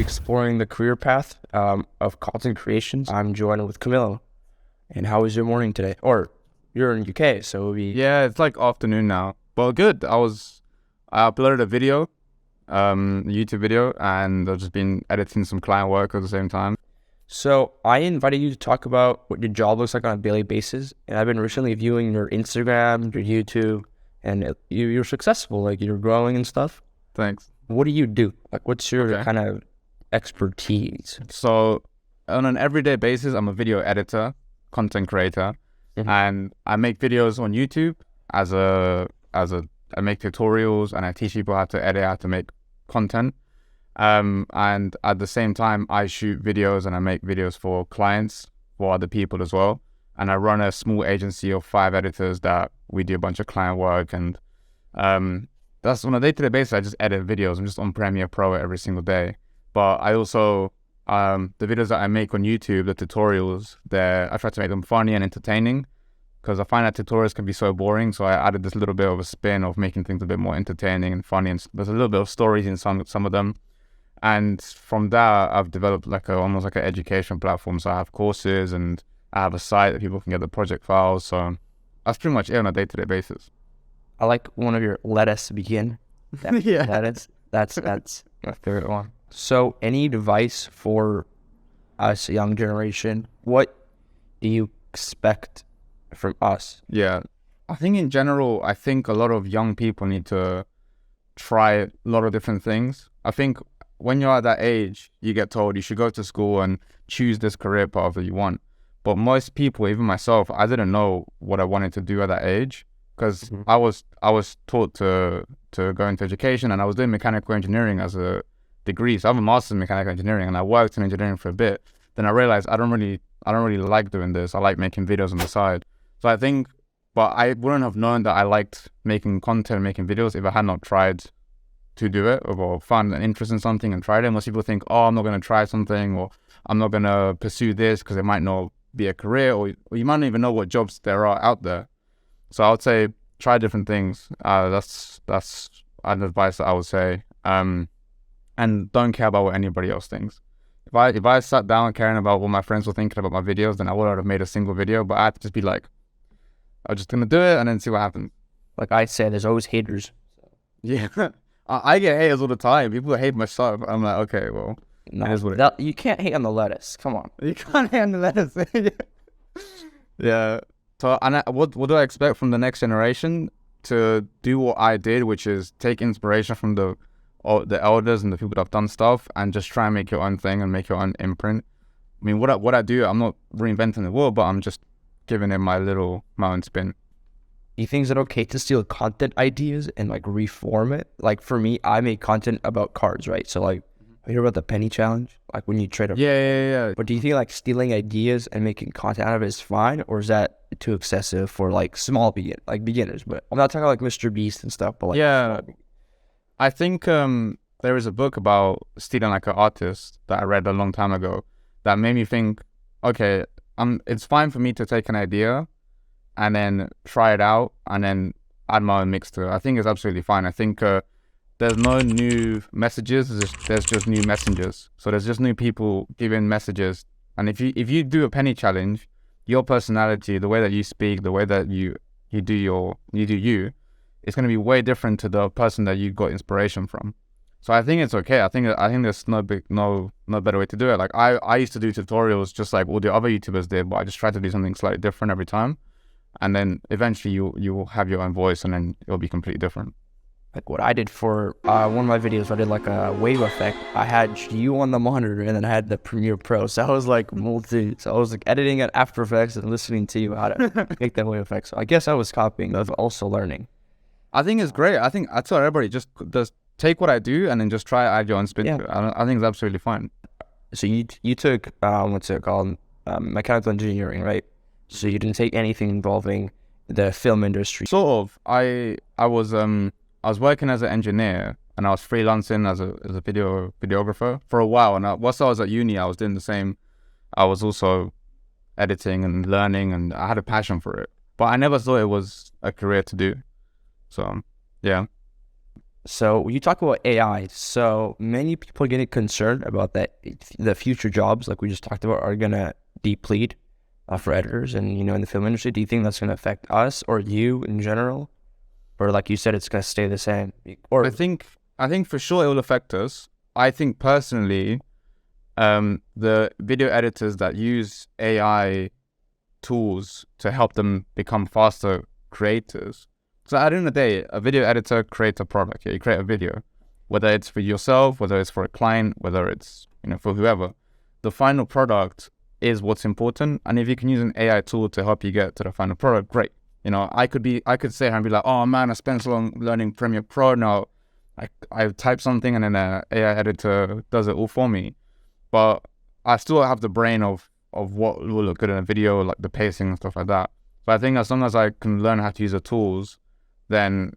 exploring the career path of content creations. I'm joined with Camilo. And how was your morning today? Or you're in UK, so it'll be... Yeah, it's like afternoon now. Well, good. I uploaded a video, YouTube video, and I've just been editing some client work at the same time. So I invited you to talk about what your job looks like on a daily basis. And I've been recently viewing your Instagram, your YouTube, and you're successful. Like, you're growing and stuff. Thanks. What do you do? Like, what's your kind of expertise? So on an everyday basis, I'm a video editor, content creator, and I make videos on YouTube I make tutorials and I teach people how to edit, how to make content. And at the same time, I shoot videos and I make videos for clients, for other people as well. And I run a small agency of 5 editors that we do a bunch of client work. And that's on a day-to-day basis. I just edit videos. I'm just on Premiere Pro every single day. But I also, the videos that I make on YouTube, the tutorials, I try to make them funny and entertaining, because I find that tutorials can be so boring. So I added this little bit of a spin of making things a bit more entertaining and funny. And there's a little bit of stories in some of them. And from that, I've developed almost like an education platform. So I have courses and I have a site that people can get the project files. So that's pretty much it on a day-to-day basis. I like one of your "let us begin." Yeah, That's my favorite one. So, any advice for us, young generation? What do you expect from us? Yeah, I think in general, I think a lot of young people need to try a lot of different things. I think when you're at that age, you get told you should go to school and choose this career path that you want. But most people, even myself, I didn't know what I wanted to do at that age, because I was taught to go into education, and I was doing mechanical engineering as a degree. So I have a master's in mechanical engineering, and I worked in engineering for a bit. Then I realized I don't really like doing this. I like making videos on the side. So I think, but I wouldn't have known that I liked making content, making videos, if I had not tried to do it, or found an interest in something and tried it. Most people think, oh, I'm not going to try something, or I'm not going to pursue this because it might not be a career, or you might not even know what jobs there are out there. So I would say try different things. That's an advice that I would say. And don't care about what anybody else thinks. If I sat down caring about what my friends were thinking about my videos, then I wouldn't have made a single video. But I had to just be like, I'm just gonna do it and then see what happens. Like I said, there's always haters. Yeah, I get haters all the time. People hate my stuff. I'm like, okay, well, no, it is what it is. You can't hate on the lettuce. Come on, you can't hate on the lettuce. Yeah. So, what do I expect from the next generation? To do what I did, which is take inspiration from the elders and the people that have done stuff, and just try and make your own thing and make your own imprint. I mean, what I do, I'm not reinventing the wheel, but I'm just giving it my own spin. Do you think is it okay to steal content ideas and like reform it? Like for me, I make content about cards, right? So like, I hear about the penny challenge, like when you trade a... Yeah. But do you think like stealing ideas and making content out of it is fine, or is that too excessive for like beginners? But I'm not talking like Mr. Beast and stuff, but like... Yeah, I think there is a book about stealing like an artist that I read a long time ago that made me think, okay, it's fine for me to take an idea and then try it out and then add my own mix to it. I think it's absolutely fine. I think there's no new messages, there's just new messengers. So there's just new people giving messages. And if you do a penny challenge, your personality, the way that you speak, the way that you do you, it's going to be way different to the person that you got inspiration from. So I think it's okay. I think there's no better way to do it. Like I used to do tutorials just like all the other YouTubers did, but I just tried to do something slightly different every time. And then eventually you will have your own voice, and then it'll be completely different. Like what I did for one of my videos, I did like a wave effect. I had you on the monitor, and then I had the Premiere Pro. So I was like So I was like editing at After Effects and listening to you how to make that wave effect. So I guess I was copying, but also learning. I think it's great. I tell everybody, just take what I do and then just try add your own spin to it. I think it's absolutely fine. So you took what's it called, mechanical engineering, right? So you didn't take anything involving the film industry. Sort of. I was working as an engineer, and I was freelancing as a videographer for a while. And whilst I was at uni, I was doing the same. I was also editing and learning, and I had a passion for it. But I never thought it was a career to do. So, yeah. So when you talk about AI, so many people are getting concerned about that the future jobs, like we just talked about, are gonna deplete for editors and in the film industry. Do you think that's gonna affect us or you in general, or like you said, it's gonna stay the same? Or I think for sure it will affect us. I think personally, the video editors that use AI tools to help them become faster creators. So at the end of the day, a video editor creates a product. Yeah, you create a video, whether it's for yourself, whether it's for a client, whether it's for whoever. The final product is what's important. And if you can use an AI tool to help you get to the final product, great. I could sit here and be like, oh man, I spent so long learning Premiere Pro. Now I type something and then an AI editor does it all for me. But I still have the brain of what will look good in a video, like the pacing and stuff like that. But I think as long as I can learn how to use the tools, then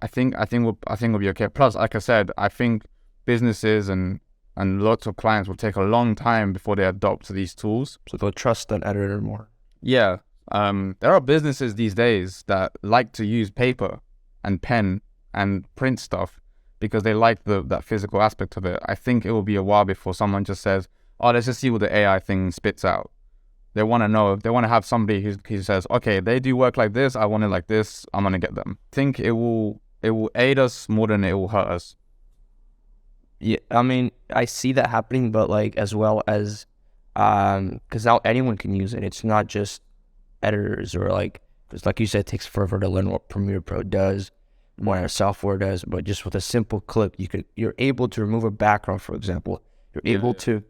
I think we'll be okay. Plus, like I said, I think businesses and lots of clients will take a long time before they adopt these tools. So they'll trust an editor more. Yeah. There are businesses these days that like to use paper and pen and print stuff because they like that physical aspect of it. I think it will be a while before someone just says, oh, let's just see what the AI thing spits out. They want to know, they want to have somebody who says, okay, they do work like this, I want it like this, I'm going to get them. I think it will aid us more than it will hurt us. Yeah, I mean, I see that happening, but like as well as, because now anyone can use it. It's not just editors or because like you said, it takes forever to learn what Premiere Pro does, what our software does, but just with a simple click, you're able to remove a background, for example. You're able to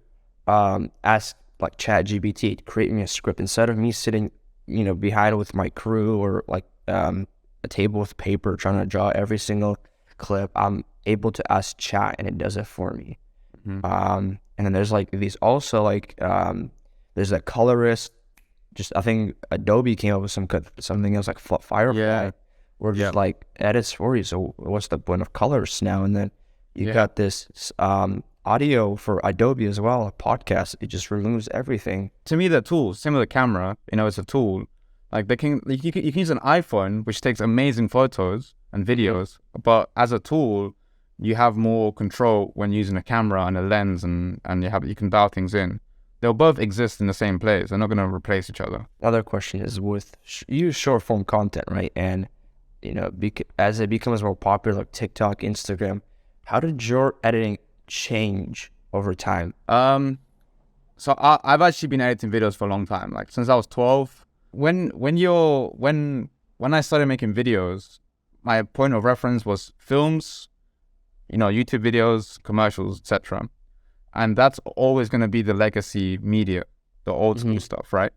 ask like ChatGPT, create me a script instead of me sitting, behind with my crew or like a table with paper trying to draw every single clip. I'm able to ask Chat and it does it for me. And then there's like these also there's a colorist. Just I think Adobe came up with something else like Firefly, where just like edits for you. So what's the point of colors now? And then you got this audio for Adobe as well, a podcast. It just removes everything. To me, they're tools. Same with the camera, it's a tool. Like you can use an iPhone, which takes amazing photos and videos, but as a tool, you have more control when using a camera and a lens, and you can dial things in. They'll both exist in the same place. They're not going to replace each other. Another question is with use short form content, right? And as it becomes more popular, like TikTok, Instagram, how did your editing change over time? So I've actually been editing videos for a long time, like since I was 12. When I started making videos, my point of reference was films, YouTube videos, commercials, etc. And that's always going to be the legacy media, the old school stuff, right?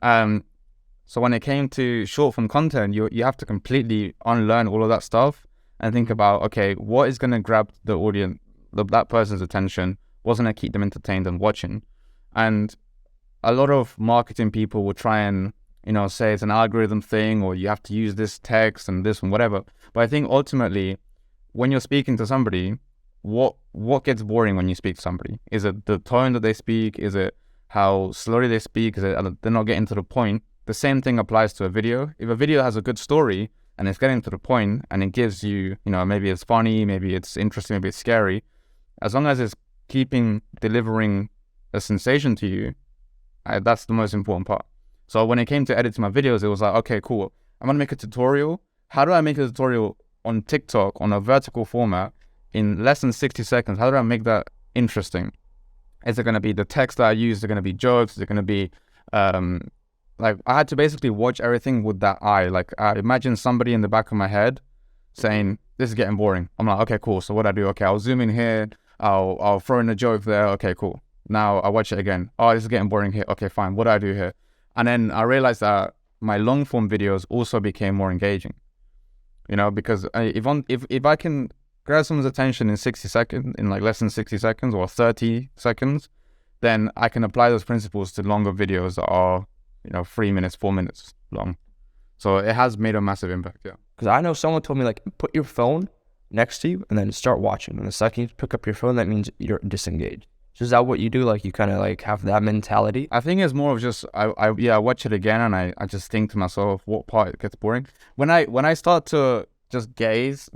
So when it came to short form content, you have to completely unlearn all of that stuff and think about, okay, what is going to grab the audience, that person's attention, what's going to keep them entertained and watching. And a lot of marketing people will try and, say it's an algorithm thing, or you have to use this text and this and whatever. But I think ultimately, when you're speaking to somebody, what gets boring when you speak to somebody? Is it the tone that they speak? Is it how slowly they speak? Is it they're not getting to the point? The same thing applies to a video. If a video has a good story and it's getting to the point and it gives you, maybe it's funny, maybe it's interesting, maybe it's scary, as long as it's delivering a sensation to you, that's the most important part. So when it came to editing my videos, it was like, okay, cool. I'm going to make a tutorial. How do I make a tutorial on TikTok on a vertical format in less than 60 seconds? How do I make that interesting? Is it going to be the text that I use? Is it going to be jokes? Is it going to be, I had to basically watch everything with that eye. Like I imagine somebody in the back of my head saying, this is getting boring. I'm like, okay, cool. So what I do? Okay, I'll zoom in here. I'll throw in a joke there. Okay, cool. Now I watch it again. Oh, this is getting boring here. Okay, fine. What do I do here? And then I realized that my long form videos also became more engaging. Because if I can grab someone's attention in 60 seconds, in like less than 60 seconds or 30 seconds, then I can apply those principles to longer videos that are, 3 minutes, 4 minutes long. So it has made a massive impact, yeah. Because I know someone told me, like, put your phone next to you and then start watching. And the second you pick up your phone, that means you're disengaged. So is that what you do? Like, you kind of like have that mentality? I think it's more of just, I watch it again and I just think to myself, what part gets boring? When I start to just gaze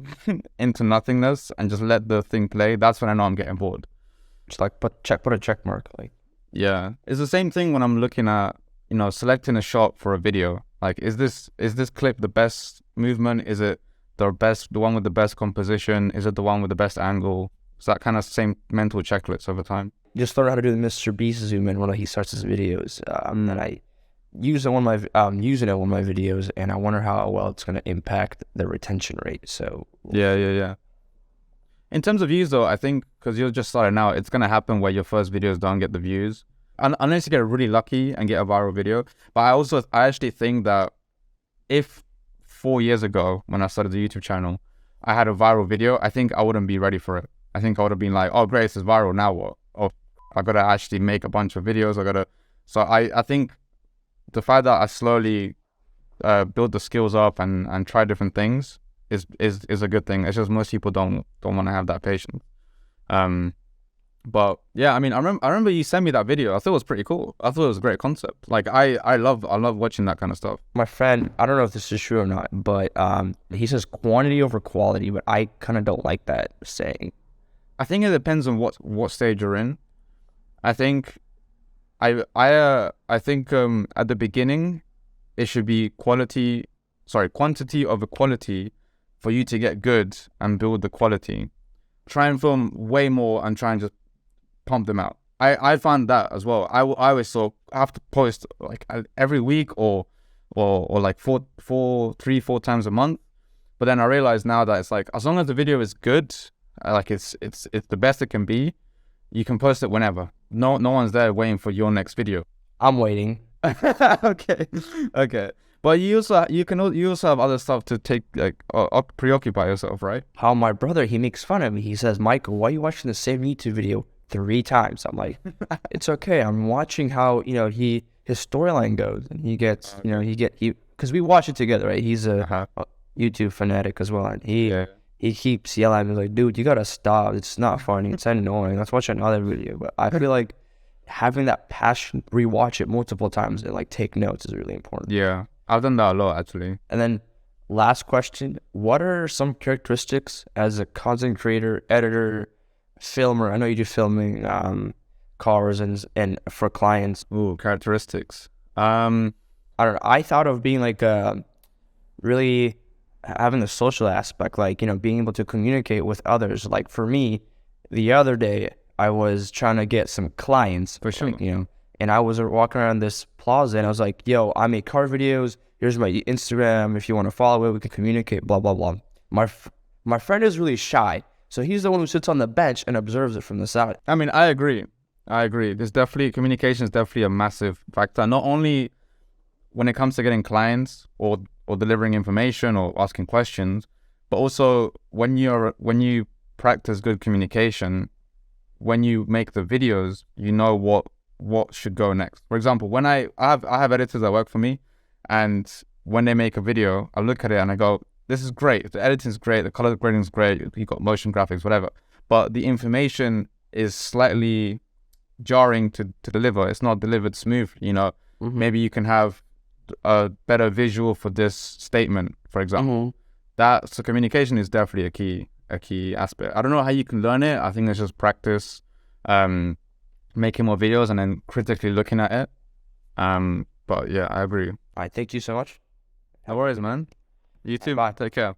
into nothingness and just let the thing play, that's when I know I'm getting bored. Just like put a check mark. Like, yeah, it's the same thing when I'm looking at, you know, selecting a shot for a video. Like, is this clip the best movement? Is it the one with the best composition? Is it the one with the best angle? It's that kind of same mental checklist over time. just learned how to do the Mr. Beast zoom in when he starts his videos. And I use it on my using it on my videos, and I wonder how well it's going to impact the retention rate. So Yeah. In terms of views, though, I think because you're just starting out, it's gonna happen where your first videos don't get the views, unless you get really lucky and get a viral video. But I actually think that if 4 years ago when I started the YouTube channel, I had a viral video, I think I wouldn't be ready for it. I think I would have been like, oh great, this is viral, now what? Oh, I gotta actually make a bunch of videos. So I think the fact that I slowly build the skills up and try different things is a good thing. It's just most people don't want to have that patience. But yeah, I mean, I remember you sent me that video. I thought it was pretty cool. I thought it was a great concept. Like I love watching that kind of stuff. my friend, I don't know if this is true or not, but he says quantity over quality, but I kind of don't like that saying. I think it depends on what stage you're in. I think I think at the beginning it should be quantity over quality for you to get good and build the quality. Try and film way more and try and just pump them out. I found that as well. I always have to post like every week or like 3-4 times a month. But then I realize now that it's like, as long as the video is good, like it's the best it can be, you can post it whenever. No one's there waiting for your next video. I'm waiting. Okay. But you also have other stuff to take, like preoccupy yourself, right? How my brother, he makes fun of me. He says, Michael, why are you watching the same YouTube video 3 times? I'm like, it's okay. I'm watching how, his storyline goes, and he gets, because we watch it together, right? He's a YouTube fanatic as well, and he keeps yelling at me like, dude, you gotta stop. It's not funny. It's annoying. Let's watch another video. But I feel like having that passion, rewatch it multiple times and like take notes is really important. Yeah, I've done that a lot actually. And then last question, what are some characteristics as a content creator, editor, filmer? I know you do filming, cars and for clients. Ooh, characteristics. I don't know. I thought of being like really having the social aspect, like, being able to communicate with others. Like for me, the other day, I was trying to get some clients, for sure, like, and I was walking around this plaza, and I was like, yo, I make car videos. Here's my Instagram. If you want to follow it, we can communicate, blah, blah, blah. My friend is really shy, so he's the one who sits on the bench and observes it from the side. I mean, I agree. Communication is definitely a massive factor, not only when it comes to getting clients or delivering information or asking questions, but also when you practice good communication, when you make the videos, you know what should go next. For example, when I have editors that work for me, and when they make a video, I look at it and I go, this is great. The editing is great. The color grading is great. You got motion graphics, whatever. But the information is slightly jarring to deliver. It's not delivered smoothly. Mm-hmm. Maybe you can have a better visual for this statement, for example. Mm-hmm. So communication is definitely a key aspect. I don't know how you can learn it. I think it's just practice, making more videos and then critically looking at it. But yeah, I agree. All right, thank you so much. No worries, man. You too. Bye. Take care.